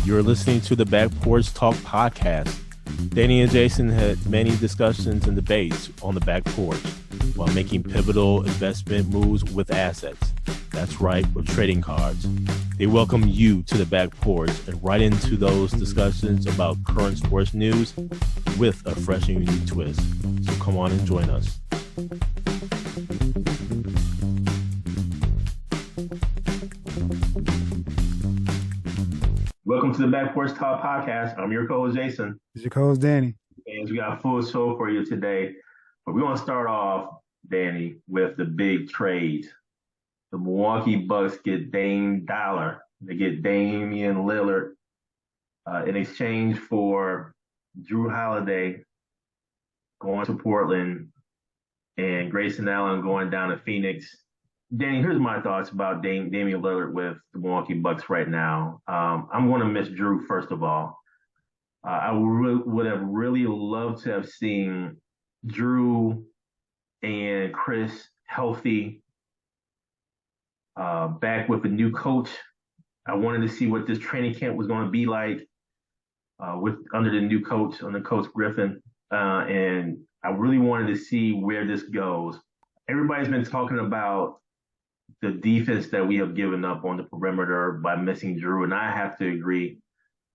You're listening to the Back Porch Talk podcast. Danny and Jason had many discussions and debates on the back porch while making pivotal investment moves with assets. That's right, with trading cards. They welcome you to the back porch and right into those discussions about current sports news with a fresh and unique twist. So come on and join us. Welcome to the Back Porch Talk podcast. I'm your co-host, Jason. This is your co-host, Danny. And we got a full show for you today. But we want to start off, Danny, with the big trade. The Milwaukee Bucks get Dame Dollar. They get Damian Lillard in exchange for Jrue Holiday going to Portland and Grayson Allen going down to Phoenix. Danny, here's my thoughts about Damian Lillard with the Milwaukee Bucks right now. I'm going to miss Jrue, first of all. I would have really loved to have seen Jrue and Chris healthy, back with a new coach. I wanted to see what this training camp was going to be like under the new coach, under Coach Griffin. And I really wanted to see where this goes. Everybody's been talking about the defense that we have given up on the perimeter by missing Jrue, and I have to agree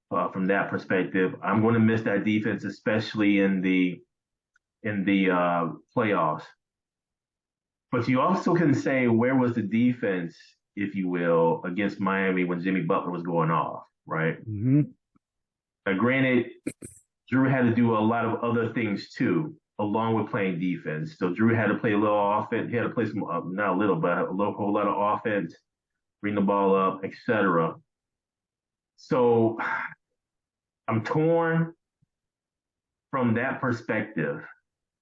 from that perspective. I'm going to miss that defense, especially in the playoffs. But you also can say, where was the defense, if you will, against Miami when Jimmy Butler was going off, right? Mm-hmm. Now, granted, Jrue had to do a lot of other things too, along with playing defense. So Jrue had to play a little offense. He had to play some, not a little, but a whole lot of offense, bring the ball up, etc. So I'm torn from that perspective.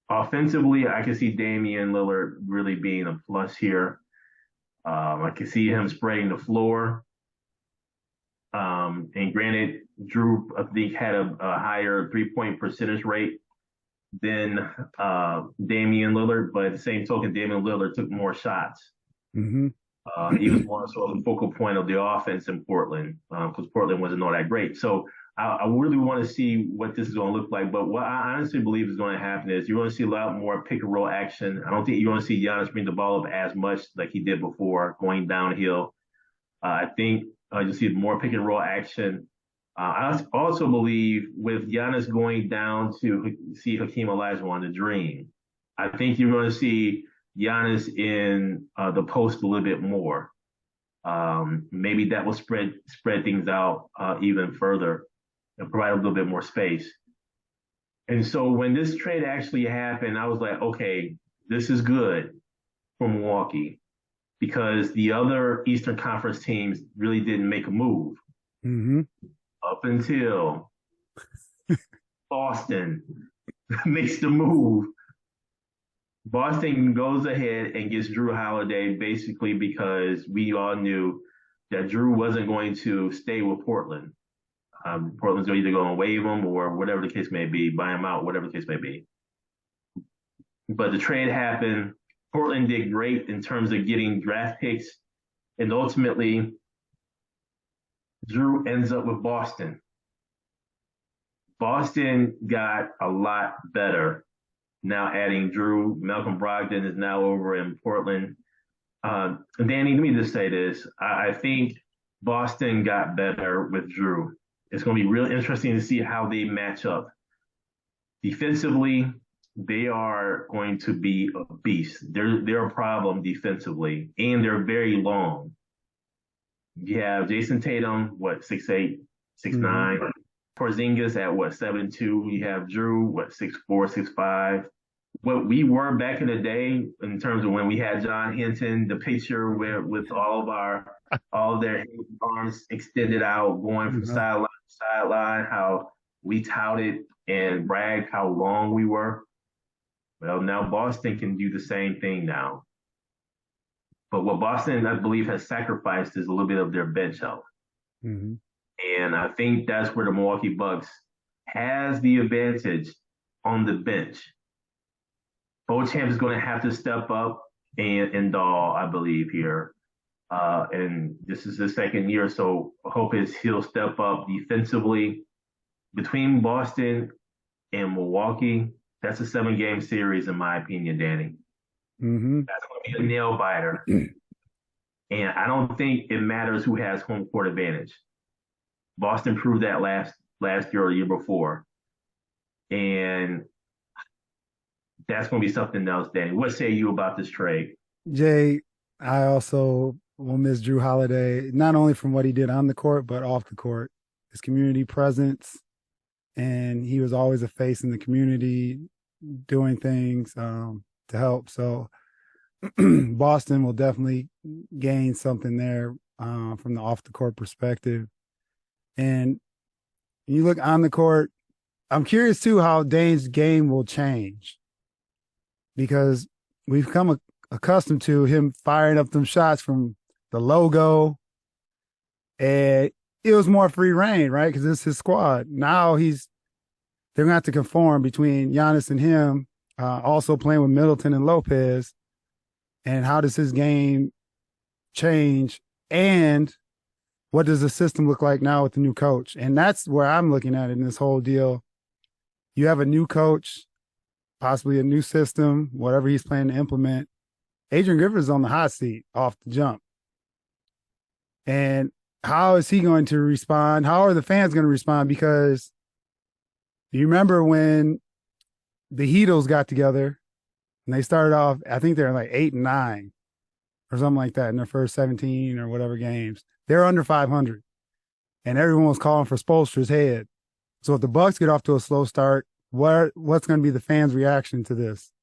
Offensively, I can see Damian Lillard really being a plus here. I can see him spreading the floor. And granted, Jrue, I think, had a higher three-point percentage rate than Damian Lillard, but at the same token, Damian Lillard took more shots. Mm-hmm. He was more so the focal point of the offense in Portland because Portland wasn't all that great. So I really want to see what this is going to look like. But what I honestly believe is going to happen is you're going to see a lot more pick and roll action. I don't think you're going to see Giannis bring the ball up as much like he did before, going downhill. I think you'll see more pick and roll action. I also believe with Giannis going down to see Hakeem Olajuwon, the Dream, I think you're going to see Giannis in the post a little bit more. Maybe that will spread things out even further and provide a little bit more space. And so when this trade actually happened, I was like, okay, this is good for Milwaukee because the other Eastern Conference teams really didn't make a move. Mm-hmm. Up until Boston makes the move. Boston goes ahead and gets Jrue Holiday basically because we all knew that Jrue wasn't going to stay with Portland. Portland's either going to waive him or whatever the case may be, buy him out, whatever the case may be. But the trade happened. Portland did great in terms of getting draft picks. And ultimately, Jrue ends up with Boston. Boston got a lot better. Now adding Jrue, Malcolm Brogdon is now over in Portland. Danny, let me just say this. I think Boston got better with Jrue. It's going to be real interesting to see how they match up. Defensively, they are going to be a beast. They're a problem defensively, and they're very long. You have Jason Tatum, 6'8", 6'9". Mm-hmm. Porzingis at 7'2". You have Jrue, 6'4", 6'5". What we were back in the day in terms of when we had John Hinton, the picture with all of their arms extended out, going from sideline to sideline, how we touted and bragged how long we were. Well, now Boston can do the same thing now. But what Boston, I believe, has sacrificed is a little bit of their bench health. Mm-hmm. And I think that's where the Milwaukee Bucks has the advantage on the bench. Beauchamp is going to have to step up and Dahl, I believe, here. And this is his second year, so hope is he'll step up defensively. Between Boston and Milwaukee, that's a 7 game series, in my opinion, Danny. Mm-hmm. That's going to be a nail biter. And I don't think it matters who has home court advantage. Boston proved that last year or the year before. And that's going to be something else, Danny. What say you about this trade? Jay, I also will miss Jrue Holiday, not only from what he did on the court, but off the court. His community presence, and he was always a face in the community, doing things to help. So Boston will definitely gain something there from the off the court perspective. And you look on the court, I'm curious too how Dane's game will change because we've come accustomed to him firing up them shots from the logo, and it was more free reign, right? Because it's his squad. Now they're going to have to conform between Giannis and him, also playing with Middleton and Lopez. And how does his game change? And what does the system look like now with the new coach? And that's where I'm looking at in this whole deal. You have a new coach, possibly a new system, whatever he's planning to implement. Adrian Griffith's on the hot seat off the jump. And how is he going to respond? How are the fans going to respond? Because you remember when the Heatles got together and they started off, I think they're like 8-9 or something like that in their first 17 or whatever games. They're under 500, and everyone was calling for Spoelstra's head. So if the Bucks get off to a slow start, what's going to be the fans' reaction to this?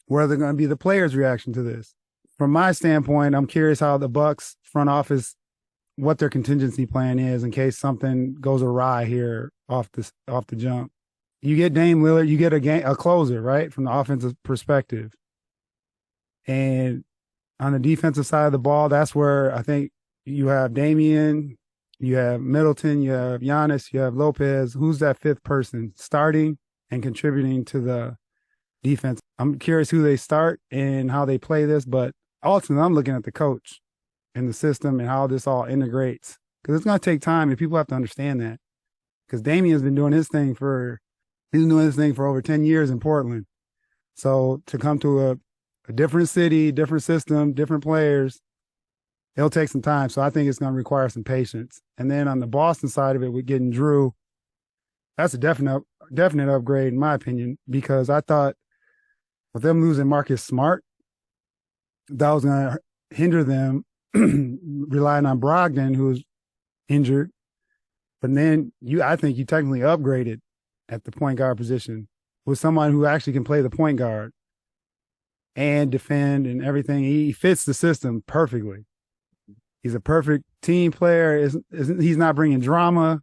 What are going to be the players' reaction to this? From my standpoint, I'm curious how the Bucks front office, what their contingency plan is in case something goes awry here off the jump. You get Dame Lillard, you get a closer, right, from the offensive perspective. And on the defensive side of the ball, that's where I think you have Damian, you have Middleton, you have Giannis, you have Lopez. Who's that fifth person starting and contributing to the defense? I'm curious who they start and how they play this, but ultimately I'm looking at the coach and the system and how this all integrates, because it's going to take time and people have to understand that, because Damian's been doing his thing for over 10 years in Portland. So to come to a different city, different system, different players, it'll take some time. So I think it's going to require some patience. And then on the Boston side of it, with getting Jrue, that's a definite upgrade in my opinion, because I thought with them losing Marcus Smart, that was going to hinder them relying on Brogdon, who was injured. But then I think you technically upgraded at the point guard position with someone who actually can play the point guard and defend and everything. He fits the system perfectly. He's a perfect team player. He's not bringing drama,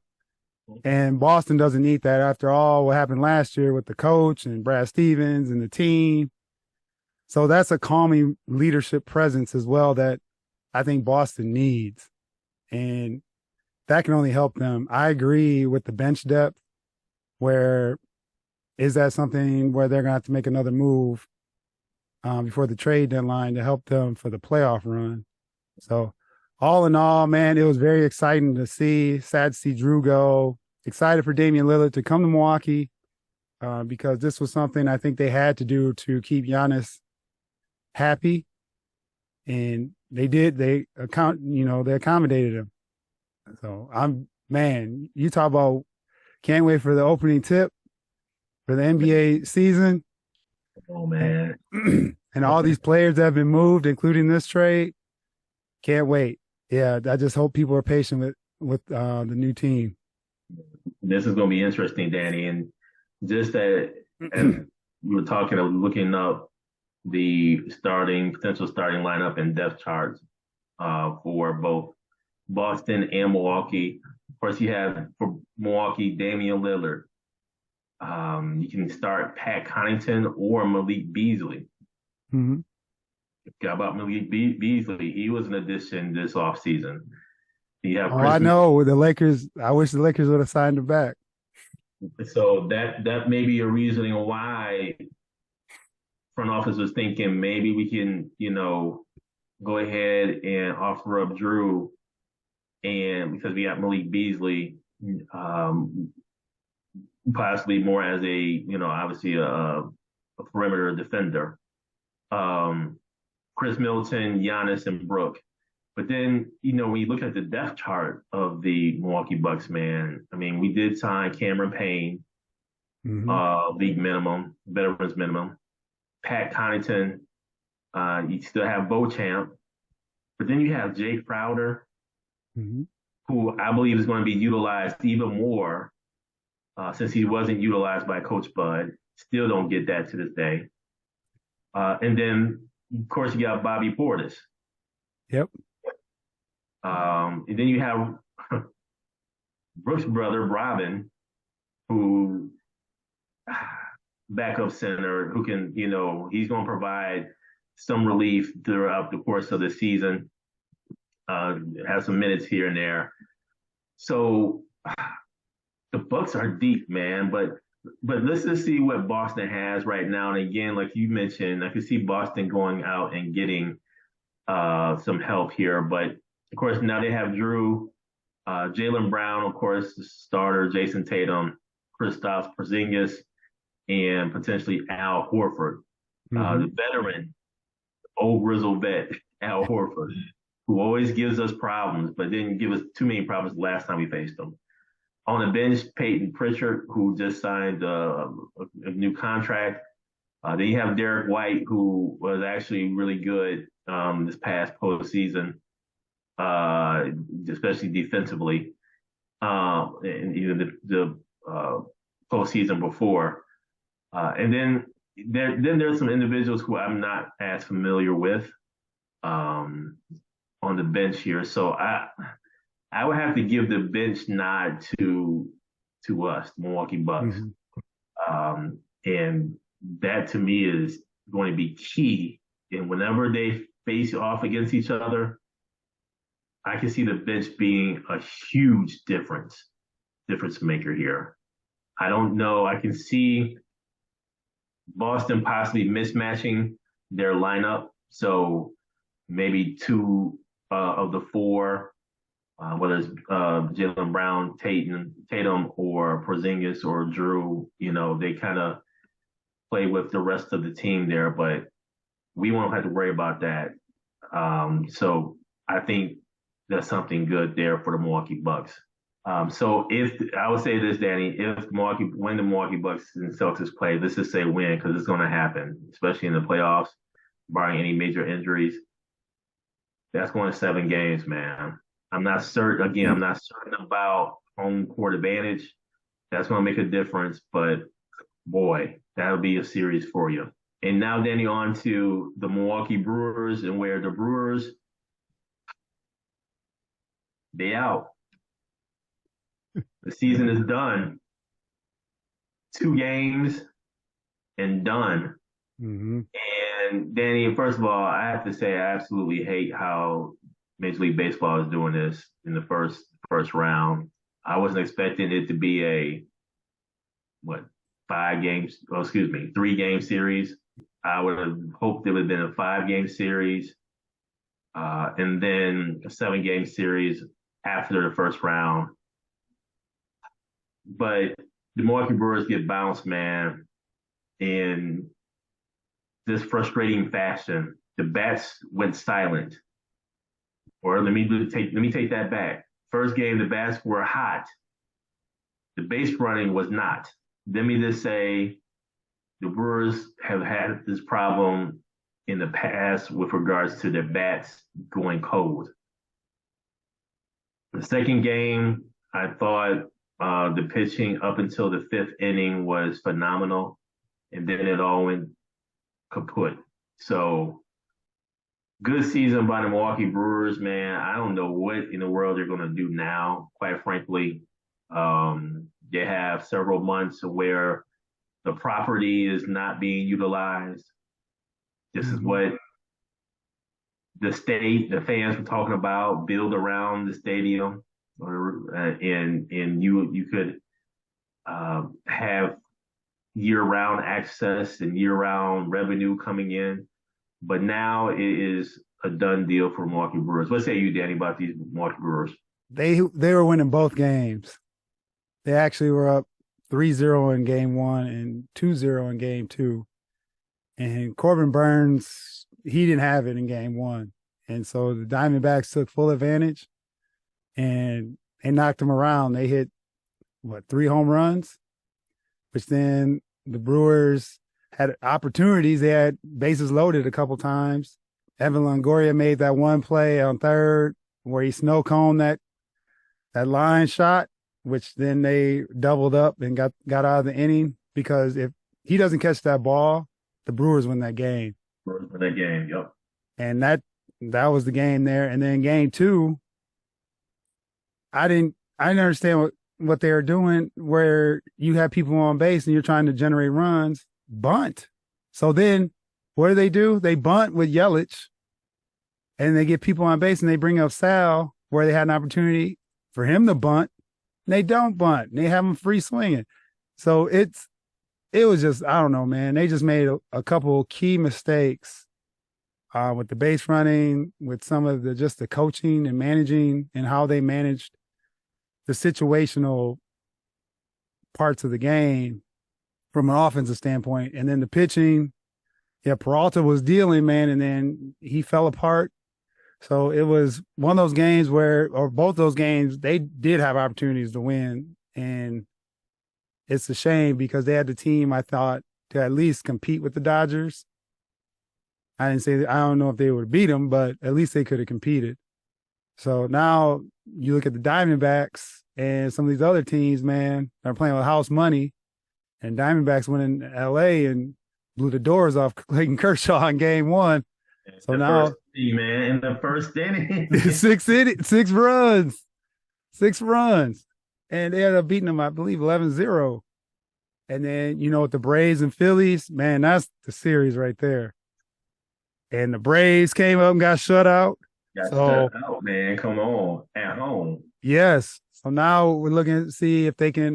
and Boston doesn't need that after all what happened last year with the coach and Brad Stevens and the team. So that's a calming leadership presence as well that I think Boston needs, and that can only help them. I agree with the bench depth, where is that something where they're going to have to make another move before the trade deadline to help them for the playoff run. So all in all, man, it was very exciting to see. Sad to see Jrue go. Excited for Damian Lillard to come to Milwaukee because this was something I think they had to do to keep Giannis happy. And they did. They accommodated him. So you talk about can't wait for the opening tip for the NBA season. Oh, man. And all these players that have been moved, including this trade. Can't wait. Yeah, I just hope people are patient with the new team. This is going to be interesting, Danny. And just that, as we were talking, I was looking up the potential starting lineup and depth charts for both Boston and Milwaukee. Of course, you have for Milwaukee, Damian Lillard. You can start Pat Connaughton or Malik Beasley. Mm-hmm. How about Malik Beasley? He was an addition this offseason. I know the Lakers. I wish the Lakers would have signed him back. So that may be a reasoning why front office was thinking maybe we can, go ahead and offer up Jrue, and because we got Malik Beasley, um, possibly more as obviously a perimeter defender. Um, Chris Middleton, Giannis, and Brook. But then, when you look at the depth chart of the Milwaukee Bucks, man, I mean, we did sign Cameron Payne, Mm-hmm. league minimum, veterans minimum. Pat Connaughton, you still have Beauchamp. But then you have Jake Crowder, Mm-hmm. who I believe is going to be utilized even more since he wasn't utilized by Coach Bud. Still don't get that to this day. And then, of course, you got Bobby Portis. Yep. And then you have Brooks' brother, Robin, who backup center, who can, he's going to provide some relief throughout the course of the season, have some minutes here and there. So the Bucks are deep, man, but let's just see what Boston has right now. And again, like you mentioned, I can see Boston going out and getting some help here. But of course, now they have Jrue, Jaylen Brown, of course, the starter, Jason Tatum, Kristaps Porzingis, and potentially Al Horford, Mm-hmm. the veteran, old grizzled vet, Al Horford, who always gives us problems, but didn't give us too many problems last time we faced him. On the bench, Peyton Pritchard, who just signed a new contract. Then you have Derek White, who was actually really good this past postseason, especially defensively, and even the postseason before. And then there's some individuals who I'm not as familiar with on the bench here. So I would have to give the bench nod to us, the Milwaukee Bucks. Mm-hmm. And that to me is going to be key. And whenever they face off against each other, I can see the bench being a huge difference maker here. I don't know. I can see Boston possibly mismatching their lineup. So maybe two of the four, whether it's Jaylen Brown, Tatum, or Porzingis or Jrue, they kind of play with the rest of the team there, but we won't have to worry about that. So I think that's something good there for the Milwaukee Bucks. So if I would say this, Danny, when the Milwaukee Bucks and Celtics play, let's just say win because it's going to happen, especially in the playoffs, barring any major injuries. That's going to 7 games, man. I'm not certain. Again, I'm not certain about home court advantage. That's going to make a difference, but boy, that'll be a series for you. And now, Danny, on to the Milwaukee Brewers, and where the Brewers, they out. The season is done. 2 games and done. Mm-hmm. And Danny, first of all, I have to say I absolutely hate how Major League Baseball is doing this in the first round. I wasn't expecting it to be a 3-game series. I would have hoped it would have been a 5-game series, and then a 7-game series after the first round. But the Milwaukee Brewers get bounced, man, in this frustrating fashion. The bats went silent. Or let me take that back. First game, the bats were hot. The base running was not. Let me just say the Brewers have had this problem in the past with regards to their bats going cold. The second game, I thought the pitching up until the 5th inning was phenomenal, and then it all went kaput. So good season by the Milwaukee Brewers, man. I don't know what in the world they're going to do now, quite frankly. They have several months where the property is not being utilized. This is what the fans were talking about, build around the stadium, and you could have year-round access and year-round revenue coming in. But now it is a done deal for Milwaukee Brewers? What say you, Danny, about these Milwaukee Brewers? They were winning both games. They actually were up 3-0 in game one and 2-0 in game two. And Corbin Burns, he didn't have it in game one. And so the Diamondbacks took full advantage and they knocked him around. They hit, 3 home runs, which then the Brewers had opportunities. They had bases loaded a couple times. Evan Longoria made that one play on third where he snow coned that line shot, which then they doubled up and got out of the inning, because if he doesn't catch that ball, the Brewers win that game. Brewers win that game, yep. And that was the game there. And then game two, I didn't understand what they were doing, where you have people on base and you're trying to generate runs, bunt. So then what do? They bunt with Yelich and they get people on base and they bring up Sal where they had an opportunity for him to bunt. And they don't bunt. They have him free swinging. So it was just, I don't know, man. They just made a couple key mistakes with the base running, with some of the coaching and managing and how they managed the situational parts of the game from an offensive standpoint. And then the pitching, Peralta was dealing, man, and then he fell apart. So it was one of those games or both those games, they did have opportunities to win. And it's a shame because they had the team, I thought, to at least compete with the Dodgers. I didn't say that, I don't know if they would beat them, but at least they could have competed. So now you look at the Diamondbacks and some of these other teams, man, are playing with house money. And Diamondbacks went in L.A. and blew the doors off Clayton Kershaw in game one. So now, in the first inning, 6 runs. 6 runs. And they ended up beating them, I believe, 11-0. And then, with the Braves and Phillies, man, that's the series right there. And the Braves came up and got shut out. Shut out, man. Come on. At home. Yes. So now we're looking to see if they can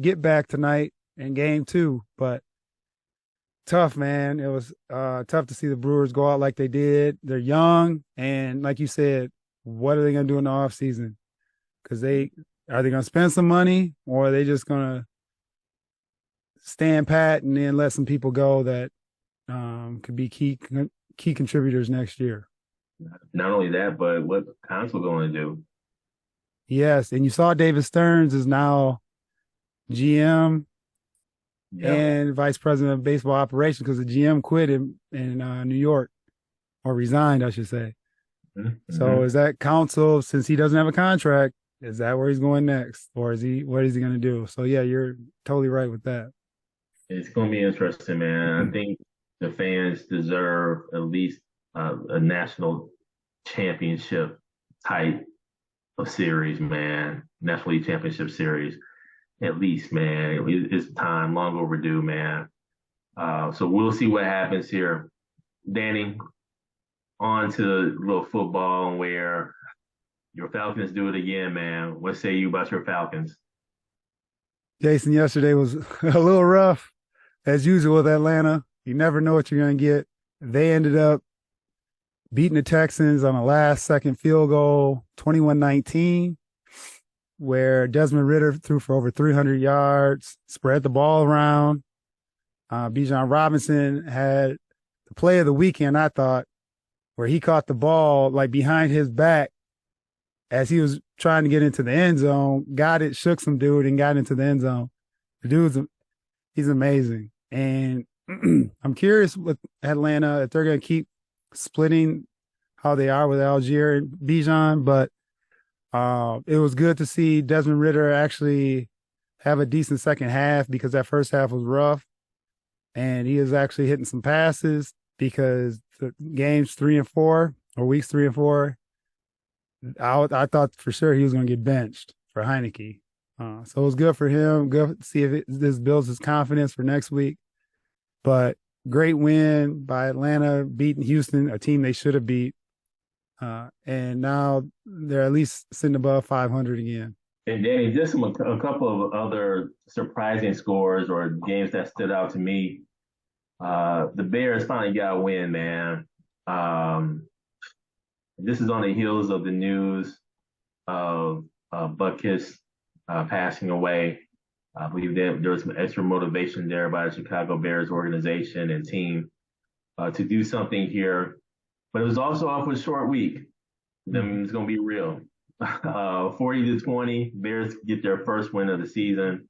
get back tonight in game 2. But tough, man. It was tough to see the Brewers go out like they did. They're young. And like you said, what are they going to do in the offseason? Because are they going to spend some money, or are they just going to stand pat and then let some people go that could be key contributors next year? Not only that, but what Council going to do? Yes, and you saw David Stearns is now GM and vice president of baseball operations, because the GM quit in New York, or resigned, I should say. Mm-hmm. So is that Council, since he doesn't have a contract, is that where he's going next, or what is he going to do? So yeah, you're totally right with that. It's going to be interesting, man. I think the fans deserve at least a national championship type of series, man. National League Championship Series, at least, man. It's time, long overdue, man. So we'll see what happens here. Danny, on to a little football, where your Falcons do it again, man. What say you about your Falcons? Jason, yesterday was a little rough, as usual with Atlanta. You never know what you're going to get. They ended up beating the Texans on a last-second field goal, 21-19, where Desmond Ridder threw for over 300 yards, spread the ball around. Bijan Robinson had the play of the weekend, I thought, where he caught the ball like behind his back as he was trying to get into the end zone, got it, shook some dude, and got into the end zone. The he's amazing. And I'm curious with Atlanta if they're going to keep splitting how they are with Algier and Bijan, but it was good to see Desmond Ridder actually have a decent second half, because that first half was rough, and he is actually hitting some passes, because the games 3 and 4, or weeks 3 and 4, I thought for sure he was going to get benched for Heineke. So it was good for him. Good to see if this builds his confidence for next week. But great win by Atlanta, beating Houston, a team they should have beat. And now they're at least sitting above 500 again. And Danny, just a couple of other surprising scores or games that stood out to me. The Bears finally got a win, man. This is on the heels of the news of Butkus passing away. I believe that there was some extra motivation there by the Chicago Bears organization and team to do something here. But it was also off with a short week. I mean, it's going to be real. 40-20, Bears get their first win of the season.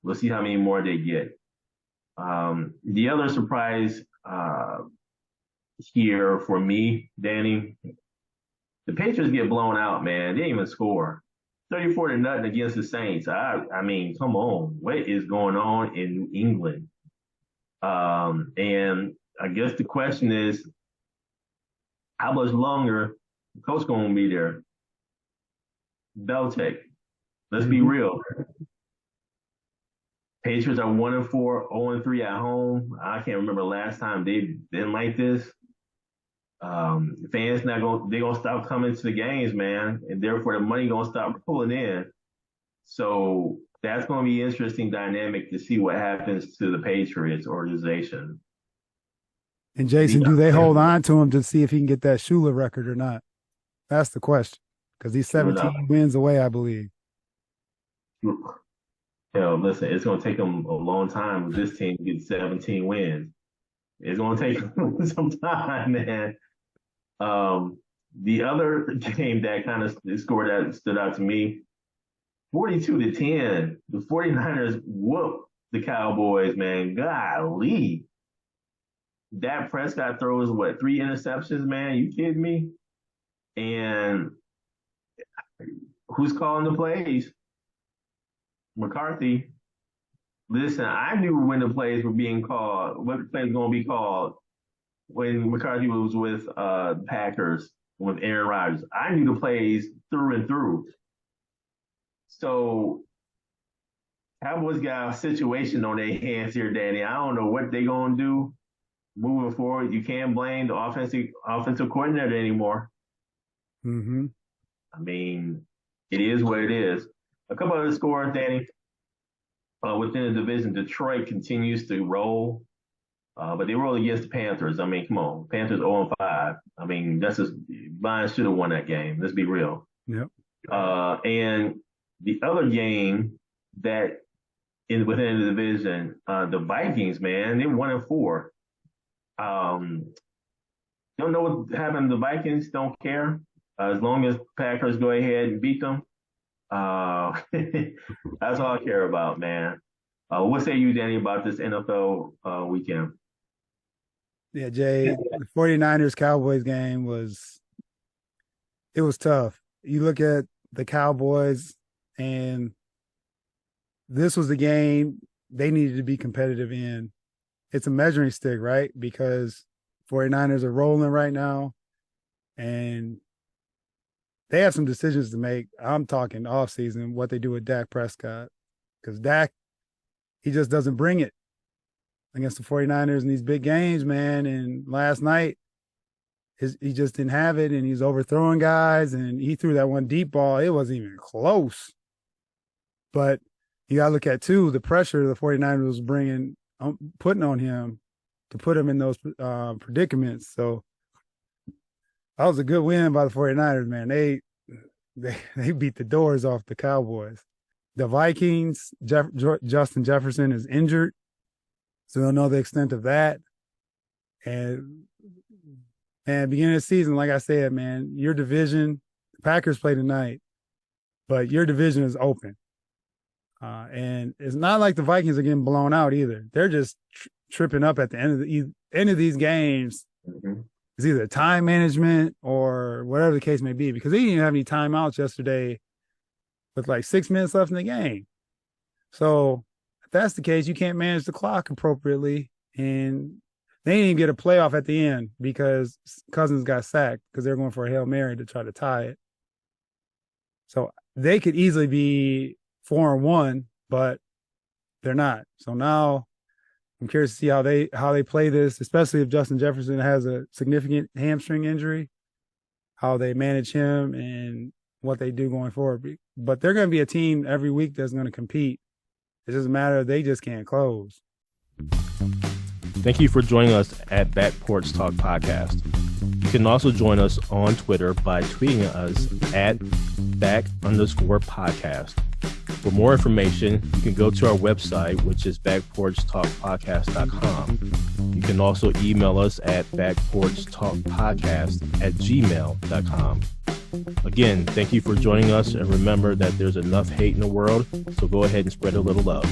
We'll see how many more they get. The other surprise here for me, Danny, the Patriots get blown out, man. They didn't even score. 34-0 against the Saints. I mean, come on. What is going on in New England? And I guess the question is, how much longer the coach going to be there? Belichick. Let's be real. Patriots are 1-4, 0-3 at home. I can't remember the last time they've been like this. Fans they're gonna stop coming to the games, man, and therefore the money gonna stop pulling in. So that's gonna be an interesting dynamic to see what happens to the Patriots organization. And Jason, do they hold on to him to see if he can get that Shula record or not? That's the question, because he's 17 wins away, I believe. Listen, it's gonna take him a long time with this team to get 17 wins. It's gonna take some time, man. The other game that kind of scored that stood out to me, 42-10. The 49ers whooped the Cowboys, man. Golly. Dak Prescott throws, 3 interceptions, man? You kidding me? And who's calling the plays? McCarthy. Listen, I knew when the plays were being called, what plays were going to be called when McCarthy was with Packers, with Aaron Rodgers. I knew the plays through and through. So Cowboys got a situation on their hands here, Danny. I don't know what they're going to do moving forward. You can't blame the offensive coordinator anymore. Mm-hmm. I mean, it is what it is. A couple other scores, Danny. Within the division, Detroit continues to roll, but they roll against the Panthers. I mean, come on. Panthers 0-5. I mean, that's just Lions should have won that game. Let's be real. Yep. And the other game that is within the division, the Vikings, man, they're 1-4. Don't know what happened. The Vikings don't care. As long as Packers go ahead and beat them. That's all I care about, man. What say you, Danny, about this NFL weekend? Yeah, Jay, the 49ers Cowboys game was tough. You look at the Cowboys, and this was the game they needed to be competitive in. It's a measuring stick, right? Because 49ers are rolling right now, and they have some decisions to make. I'm talking offseason, what they do with Dak Prescott. Because Dak, he just doesn't bring it against the 49ers in these big games, man. And last night, he just didn't have it, and he's overthrowing guys, and he threw that one deep ball. It wasn't even close. But you got to look at, too, the pressure the 49ers was putting on him to put him in those predicaments. So that was a good win by the 49ers, man. They beat the doors off the Cowboys. The Vikings, Justin Jefferson is injured, so they'll know the extent of that. And beginning of the season, like I said, man, your division, the Packers play tonight, but your division is open. And it's not like the Vikings are getting blown out either. They're just tripping up at the end of these games. Mm-hmm. It's either time management or whatever the case may be, because they didn't even have any timeouts yesterday with 6 minutes left in the game. So if that's the case, you can't manage the clock appropriately. And they didn't even get a playoff at the end because Cousins got sacked because they're going for a Hail Mary to try to tie it. So they could easily be 4-1, but they're not. So now I'm curious to see how they play this, especially if Justin Jefferson has a significant hamstring injury, how they manage him and what they do going forward. But they're going to be a team every week that's going to compete. It doesn't matter. They just can't close. Thank you for joining us at That Porch Talk podcast. You can also join us on Twitter by tweeting us at @back_podcast. For more information, you can go to our website, which is backporchtalkpodcast.com. You can also email us at backporchtalkpodcast@gmail.com. Again, thank you for joining us, and remember that there's enough hate in the world, so go ahead and spread a little love.